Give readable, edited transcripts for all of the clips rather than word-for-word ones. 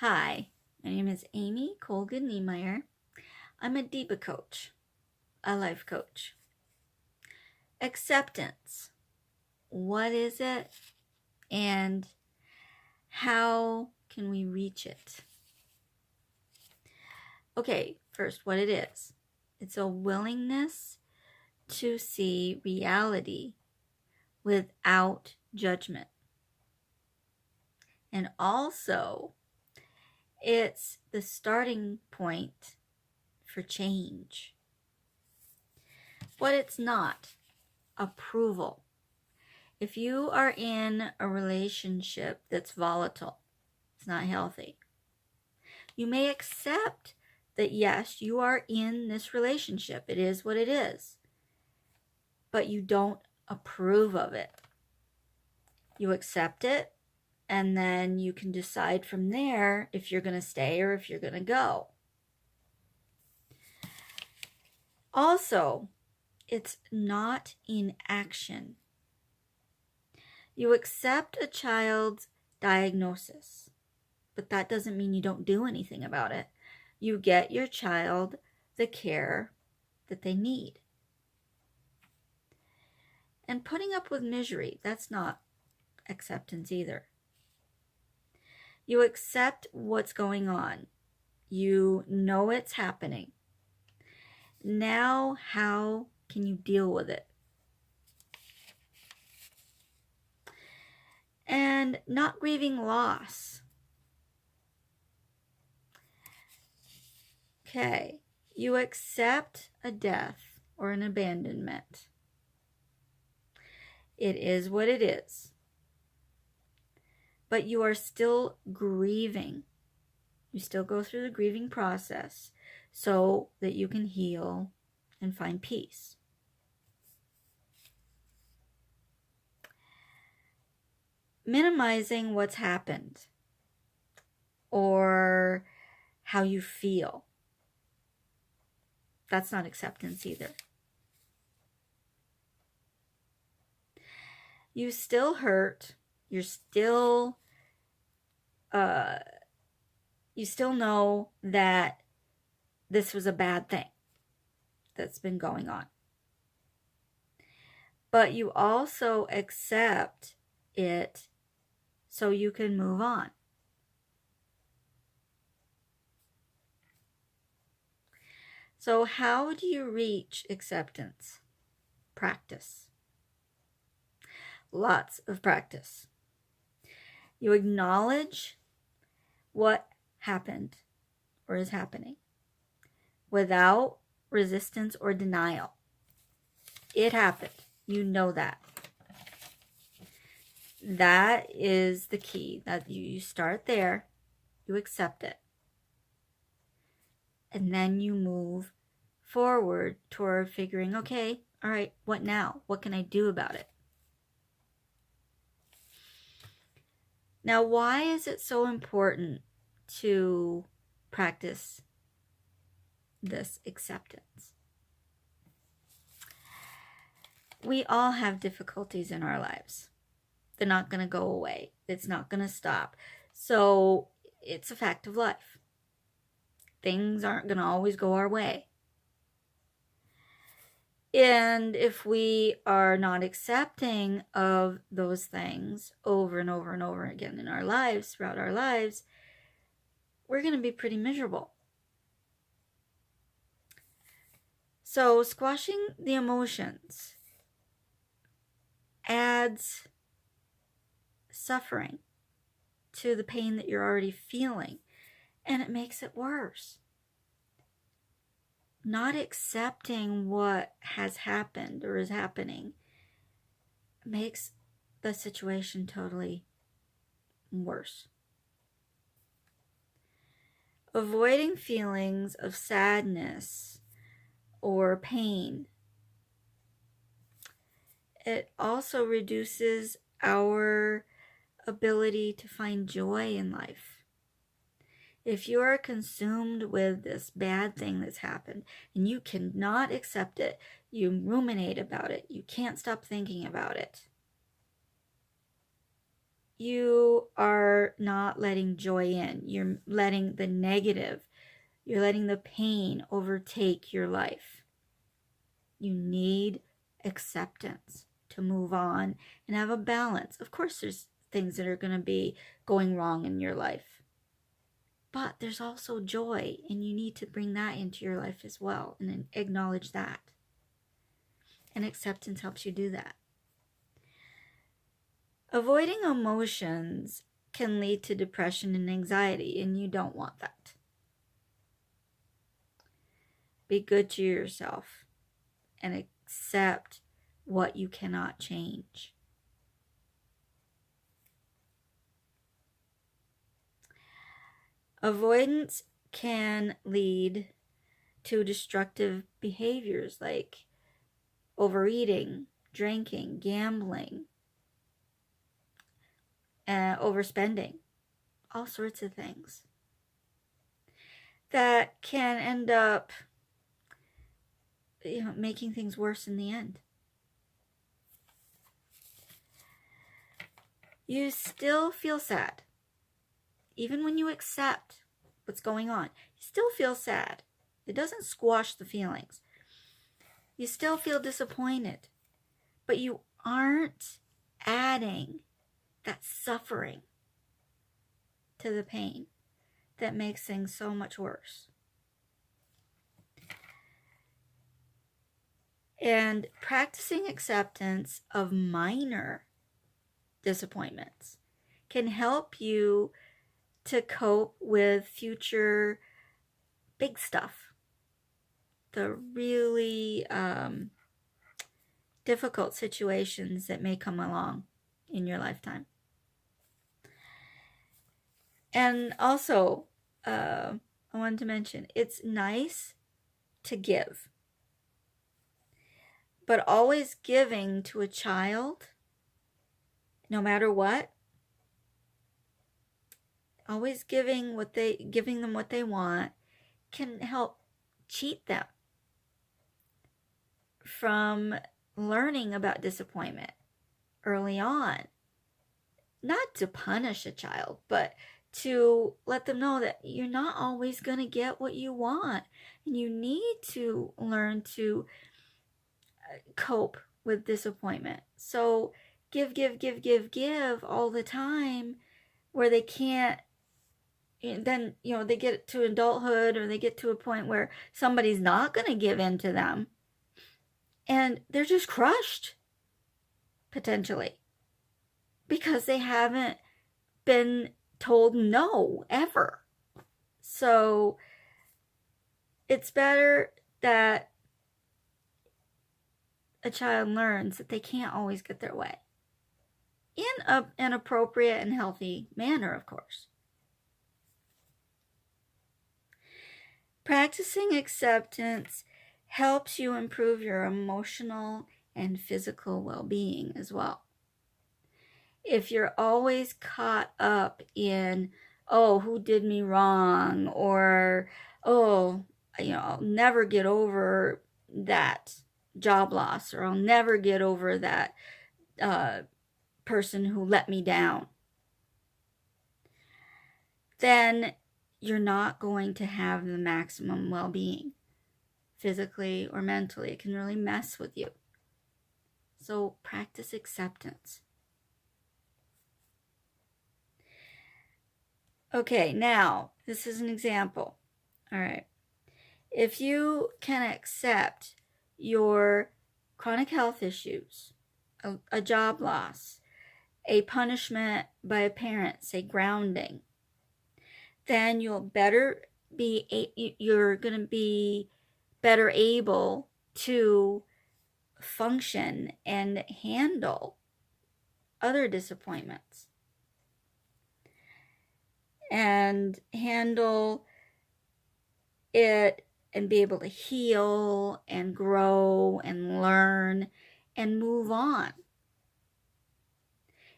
Hi, my name is Amy Colgan-Niemeyer. I'm a DIBA coach, a life coach. Acceptance. What is it and how can we reach it? Okay, first, what it is. It's a willingness to see reality without judgment. And also, it's the starting point for change. But it's not approval. If you are in a relationship that's volatile, it's not healthy, you may accept that yes, you are in this relationship. It is what it is. But you don't approve of it. You accept it, and then you can decide from there if you're going to stay or if you're going to go. Also, it's not in action. You accept a child's diagnosis, but that doesn't mean you don't do anything about it. You get your child the care that they need. And putting up with misery, that's not acceptance either. You accept what's going on. You know it's happening. Now, how can you deal with it? And not grieving loss. Okay, you accept a death or an abandonment. It is what it is. But you are still grieving. You still go through the grieving process so that you can heal and find peace. Minimizing what's happened or how you feel. That's not acceptance either. You still hurt. You still know that this was a bad thing that's been going on. But you also accept it so you can move on. So how do you reach acceptance? Practice. Lots of practice. You acknowledge what happened or is happening without resistance or denial. It happened. You know that. That is the key. That you start there, you accept it, and then you move forward toward figuring, okay, all right, what now? What can I do about it? Now, why is it so important to practice this acceptance? We all have difficulties in our lives. They're not going to go away. It's not going to stop. So it's a fact of life. Things aren't going to always go our way. And if we are not accepting of those things over and over and over again in our lives, throughout our lives, we're going to be pretty miserable. So squashing the emotions adds suffering to the pain that you're already feeling, and it makes it worse. Not accepting what has happened or is happening makes the situation totally worse. Avoiding feelings of sadness or pain, it also reduces our ability to find joy in life. If you are consumed with this bad thing that's happened and you cannot accept it, you ruminate about it, you can't stop thinking about it, you are not letting joy in. You're letting the negative, you're letting the pain overtake your life. You need acceptance to move on and have a balance. Of course, there's things that are going to be going wrong in your life, but there's also joy, and you need to bring that into your life as well and acknowledge that. And acceptance helps you do that. Avoiding emotions can lead to depression and anxiety, and you don't want that. Be good to yourself and accept what you cannot change. Avoidance can lead to destructive behaviors like overeating, drinking, gambling, overspending, all sorts of things that can end up, making things worse in the end. You still feel sad. Even when you accept what's going on, you still feel sad. It doesn't squash the feelings. You still feel disappointed, but you aren't adding that suffering to the pain that makes things so much worse. And practicing acceptance of minor disappointments can help you to cope with future big stuff, the really difficult situations that may come along in your lifetime. And also, I wanted to mention, it's nice to give, but always giving to a child, no matter what, always giving them what they want, can help cheat them from learning about disappointment early on. Not to punish a child, but to let them know that you're not always going to get what you want. And you need to learn to cope with disappointment. So give all the time, where they can't. Then, they get to adulthood, or they get to a point where somebody's not going to give in to them, and they're just crushed, potentially, because they haven't been told no ever. So it's better that a child learns that they can't always get their way, in an appropriate and healthy manner, of course. Practicing acceptance helps you improve your emotional and physical well-being as well. If you're always caught up in, who did me wrong, or, I'll never get over that job loss, or I'll never get over that person who let me down, then you're not going to have the maximum well-being, physically or mentally. It can really mess with you. So practice acceptance. Okay, now, this is an example. All right. If you can accept your chronic health issues, a job loss, a punishment by a parent, say grounding, then you're going to be better able to function and handle other disappointments, and handle it, and be able to heal and grow and learn and move on.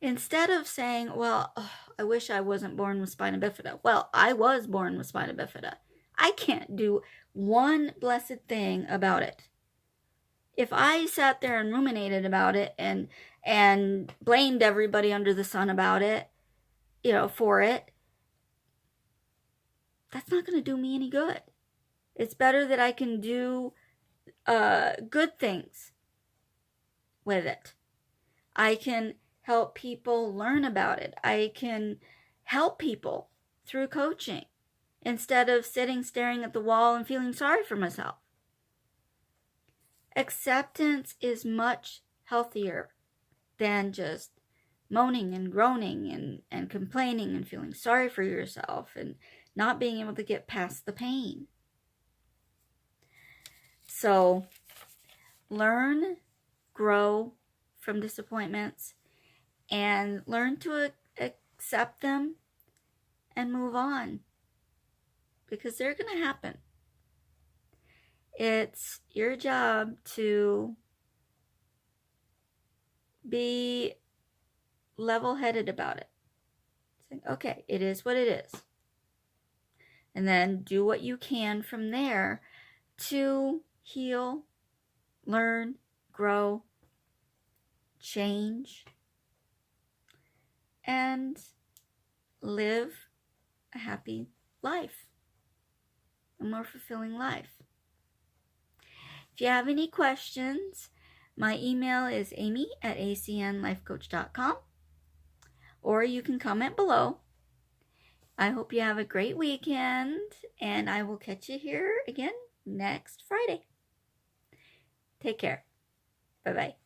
Instead of saying, I wish I wasn't born with spina bifida. Well, I was born with spina bifida. I can't do one blessed thing about it. If I sat there and ruminated about it and blamed everybody under the sun about it, for it, that's not going to do me any good. It's better that I can do good things with it. I can help people learn about it. I can help people through coaching instead of sitting staring at the wall and feeling sorry for myself. Acceptance is much healthier than just moaning and groaning and complaining and feeling sorry for yourself and not being able to get past the pain. So learn, grow from disappointments, and learn to accept them and move on, because they're going to happen. It's your job to be level-headed about it. Saying, okay, it is what it is. And then do what you can from there to heal, learn, grow, change, and live a happy life, a more fulfilling life. If you have any questions, my email is amy@acnlifecoach.com, or you can comment below. I hope you have a great weekend, and I will catch you here again next Friday. Take care. Bye-bye.